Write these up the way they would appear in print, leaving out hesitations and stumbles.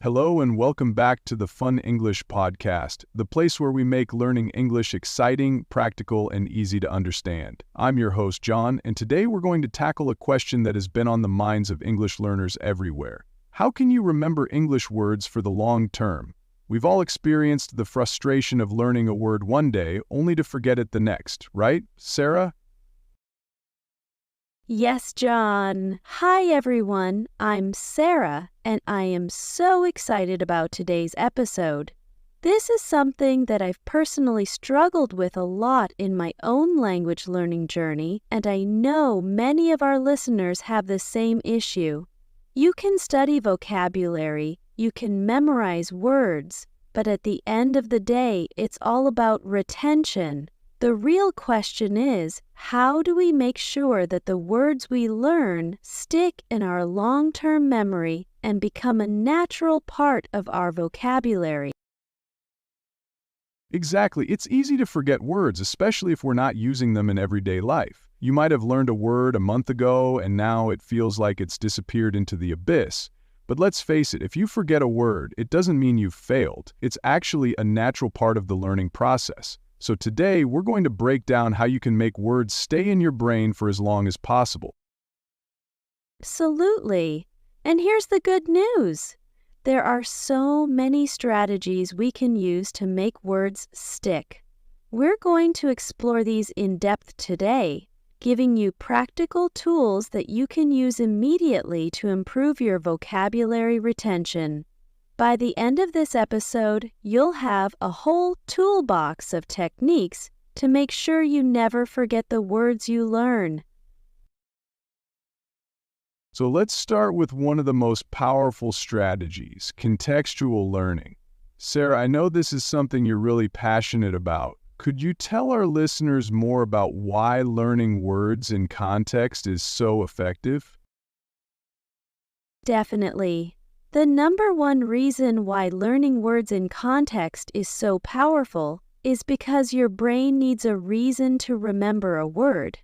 Hello and welcome back to the Fun English Podcast, the place where we make learning English exciting, practical, and easy to understand. I'm your host, John, and today we're going to tackle a question that has been on the minds of English learners everywhere. How can you remember English words for the long term? We've all experienced the frustration of learning a word one day only to forget it the next, right, Sarah? Yes, John. Hi, everyone. I'm Sarah, and I am so excited about today's episode. This is something that I've personally struggled with a lot in my own language learning journey, and I know many of our listeners have the same issue. You can study vocabulary, you can memorize words, but at the end of the day, it's all about retention. The real question is, how do we make sure that the words we learn stick in our long-term memory and become a natural part of our vocabulary? Exactly. It's easy to forget words, especially if we're not using them in everyday life. You might have learned a word a month ago, and now it feels like it's disappeared into the abyss. But let's face it, if you forget a word, it doesn't mean you've failed. It's actually a natural part of the learning process. So today, we're going to break down how you can make words stay in your brain for as long as possible. Absolutely. And here's the good news. There are so many strategies we can use to make words stick. We're going to explore these in depth today, giving you practical tools that you can use immediately to improve your vocabulary retention. By the end of this episode, you'll have a whole toolbox of techniques to make sure you never forget the words you learn. So let's start with one of the most powerful strategies, contextual learning. Sarah, I know this is something you're really passionate about. Could you tell our listeners more about why learning words in context is so effective? Definitely. The number one reason why learning words in context is so powerful is because your brain needs a reason to remember a word.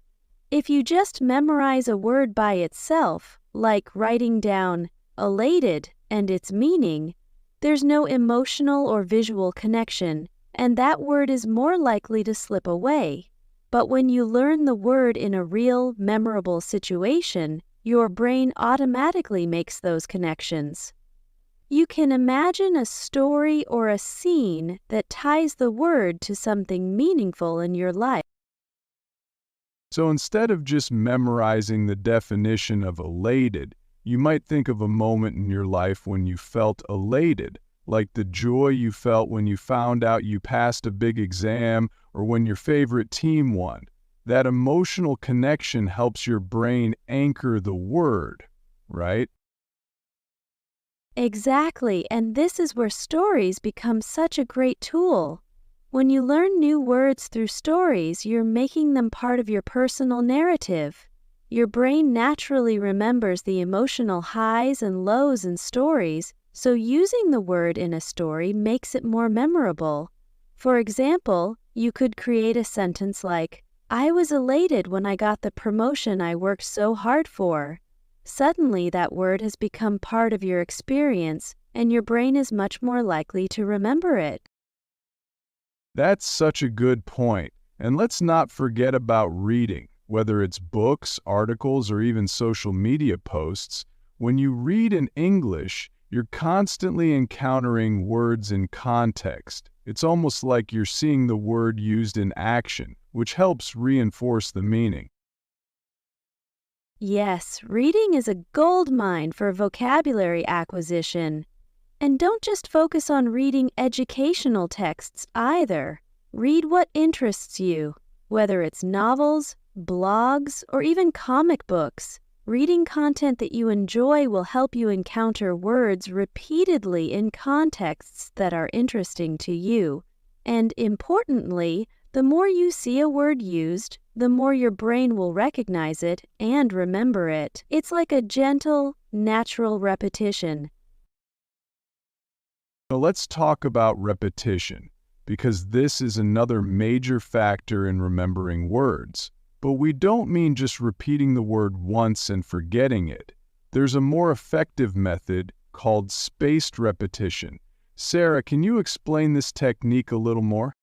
If you just memorize a word by itself, like writing down elated and its meaning, there's no emotional or visual connection, and that word is more likely to slip away. But when you learn the word in a real, memorable situation, your brain automatically makes those connections. You can imagine a story or a scene that ties the word to something meaningful in your life. So instead of just memorizing the definition of elated, you might think of a moment in your life when you felt elated, like the joy you felt when you found out you passed a big exam or when your favorite team won. That emotional connection helps your brain anchor the word, right? Exactly, and this is where stories become such a great tool. When you learn new words through stories, you're making them part of your personal narrative. Your brain naturally remembers the emotional highs and lows in stories, so using the word in a story makes it more memorable. For example, you could create a sentence like, "I was elated when I got the promotion I worked so hard for." Suddenly, that word has become part of your experience, and your brain is much more likely to remember it. That's such a good point. And let's not forget about reading, whether it's books, articles, or even social media posts. When you read in English, you're constantly encountering words in context. It's almost like you're seeing the word used in action, which helps reinforce the meaning. Yes, reading is a goldmine for vocabulary acquisition. And don't just focus on reading educational texts either. Read what interests you, whether it's novels, blogs, or even comic books. Reading content that you enjoy will help you encounter words repeatedly in contexts that are interesting to you. And importantly, the more you see a word used, the more your brain will recognize it and remember it. It's like a gentle, natural repetition. Now let's talk about repetition, because this is another major factor in remembering words. But we don't mean just repeating the word once and forgetting it. There's a more effective method called spaced repetition. Sarah, can you explain this technique a little more?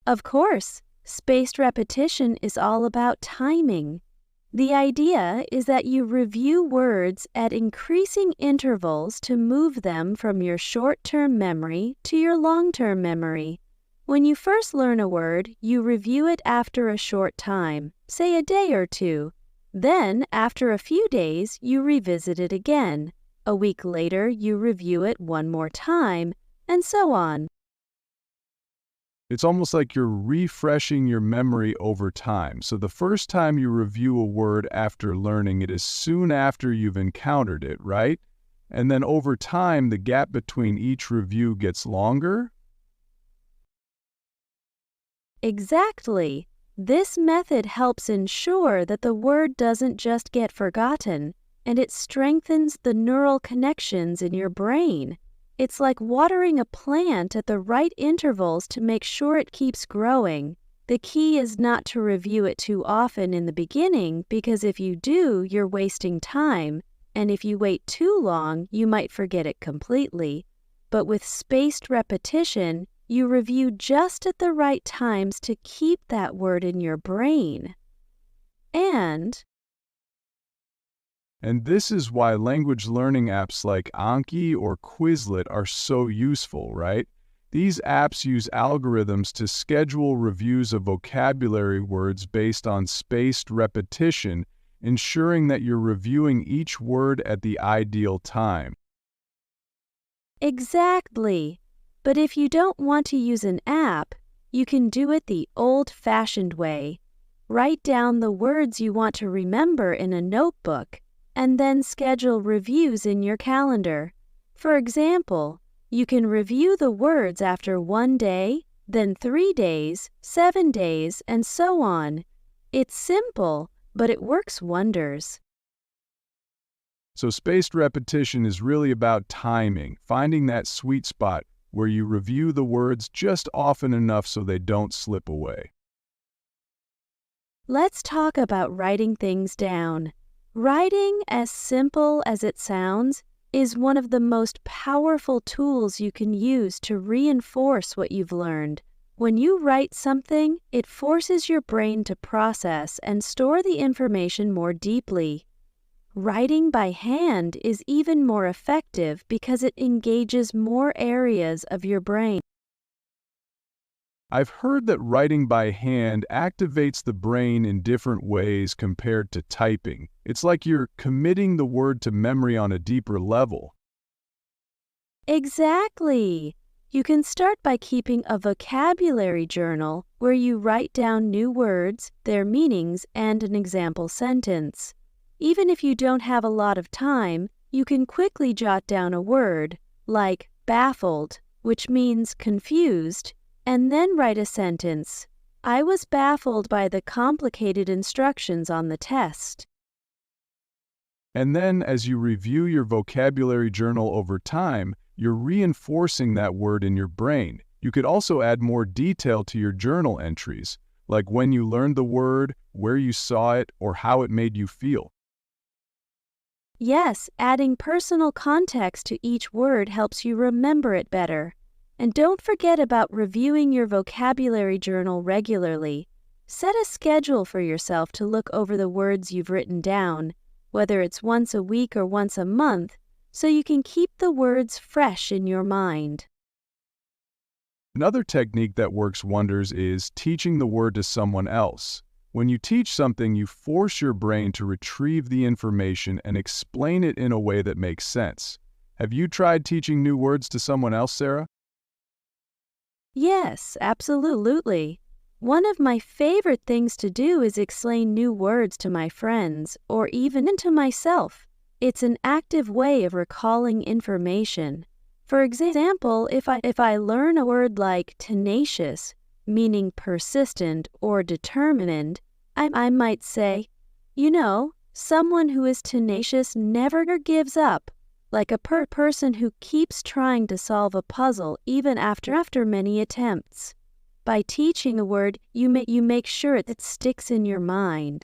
Of course, spaced repetition is all about timing. The idea is that you review words at increasing intervals to move them from your short-term memory to your long-term memory. When you first learn a word, you review it after a short time, say a day or two. Then, after a few days, you revisit it again. A week later, you review it one more time, and so on. It's almost like you're refreshing your memory over time. So the first time you review a word after learning it is soon after you've encountered it, right? And then over time, the gap between each review gets longer? Exactly. This method helps ensure that the word doesn't just get forgotten, and it strengthens the neural connections in your brain. It's like watering a plant at the right intervals to make sure it keeps growing. The key is not to review it too often in the beginning, because if you do, you're wasting time, and if you wait too long, you might forget it completely. But with spaced repetition, you review just at the right times to keep that word in your brain. And this is why language learning apps like Anki or Quizlet are so useful, right? These apps use algorithms to schedule reviews of vocabulary words based on spaced repetition, ensuring that you're reviewing each word at the ideal time. Exactly. But if you don't want to use an app, you can do it the old-fashioned way. Write down the words you want to remember in a notebook, and then schedule reviews in your calendar. For example, you can review the words after 1 day, then 3 days, 7 days, and so on. It's simple, but it works wonders. So spaced repetition is really about timing, finding that sweet spot where you review the words just often enough so they don't slip away. Let's talk about writing things down. Writing, as simple as it sounds, is one of the most powerful tools you can use to reinforce what you've learned. When you write something, it forces your brain to process and store the information more deeply. Writing by hand is even more effective because it engages more areas of your brain. I've heard that writing by hand activates the brain in different ways compared to typing. It's like you're committing the word to memory on a deeper level. Exactly. You can start by keeping a vocabulary journal where you write down new words, their meanings, and an example sentence. Even if you don't have a lot of time, you can quickly jot down a word, like baffled, which means confused, and then write a sentence. I was baffled by the complicated instructions on the test. And then, as you review your vocabulary journal over time, you're reinforcing that word in your brain. You could also add more detail to your journal entries, like when you learned the word, where you saw it, or how it made you feel. Yes, adding personal context to each word helps you remember it better. And don't forget about reviewing your vocabulary journal regularly. Set a schedule for yourself to look over the words you've written down, whether it's once a week or once a month, so you can keep the words fresh in your mind. Another technique that works wonders is teaching the word to someone else. When you teach something, you force your brain to retrieve the information and explain it in a way that makes sense. Have you tried teaching new words to someone else, Sarah? Yes, absolutely. One of my favorite things to do is explain new words to my friends, or even to myself. It's an active way of recalling information. For example, if I learn a word like tenacious, meaning persistent or determined, I might say, someone who is tenacious never gives up, like a person who keeps trying to solve a puzzle even after many attempts. By teaching a word, you make sure it sticks in your mind.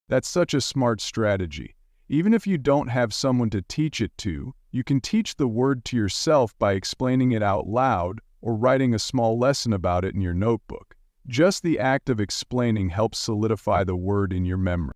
That's such a smart strategy. Even if you don't have someone to teach it to, you can teach the word to yourself by explaining it out loud or writing a small lesson about it in your notebook. Just the act of explaining helps solidify the word in your memory.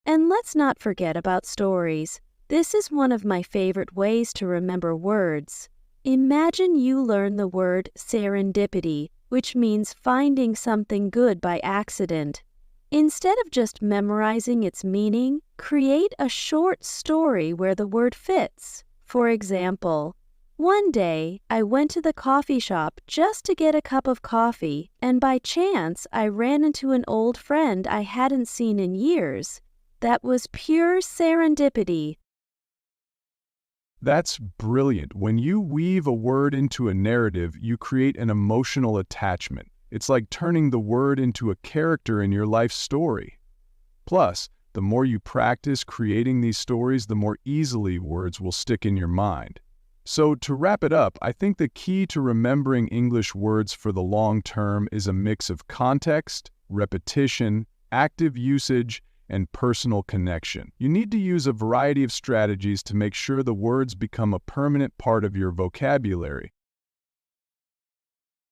And let's not forget about stories. This is one of my favorite ways to remember words. Imagine you learn the word serendipity, which means finding something good by accident. Instead of just memorizing its meaning, create a short story where the word fits. For example, one day I went to the coffee shop just to get a cup of coffee, and by chance I ran into an old friend I hadn't seen in years. That was pure serendipity. That's brilliant. When you weave a word into a narrative, you create an emotional attachment. It's like turning the word into a character in your life story. Plus, the more you practice creating these stories, the more easily words will stick in your mind. So, to wrap it up, I think the key to remembering English words for the long term is a mix of context, repetition, active usage, and personal connection. You need to use a variety of strategies to make sure the words become a permanent part of your vocabulary.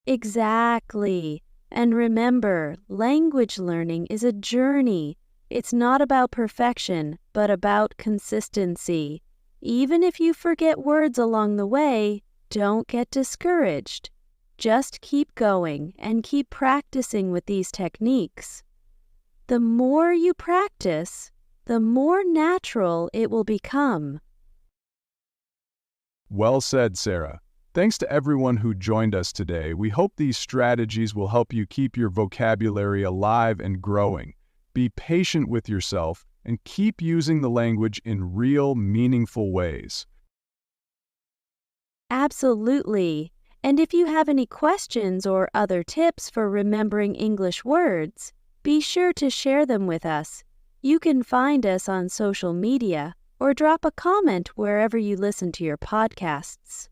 Exactly. And remember, language learning is a journey. It's not about perfection, but about consistency. Even if you forget words along the way, don't get discouraged. Just keep going and keep practicing with these techniques. The more you practice, the more natural it will become. Well said, Sarah. Thanks to everyone who joined us today. We hope these strategies will help you keep your vocabulary alive and growing. Be patient with yourself and keep using the language in real, meaningful ways. Absolutely. And if you have any questions or other tips for remembering English words, be sure to share them with us. You can find us on social media or drop a comment wherever you listen to your podcasts.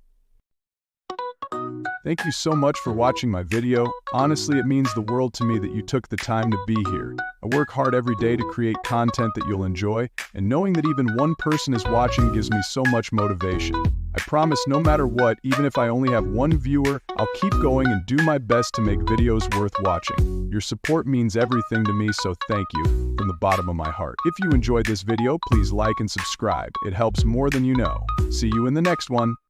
Thank you so much for watching my video. Honestly, it means the world to me that you took the time to be here. I work hard every day to create content that you'll enjoy, and knowing that even one person is watching gives me so much motivation. I promise no matter what, even if I only have one viewer, I'll keep going and do my best to make videos worth watching. Your support means everything to me, so thank you from the bottom of my heart. If you enjoyed this video, please like and subscribe. It helps more than you know. See you in the next one.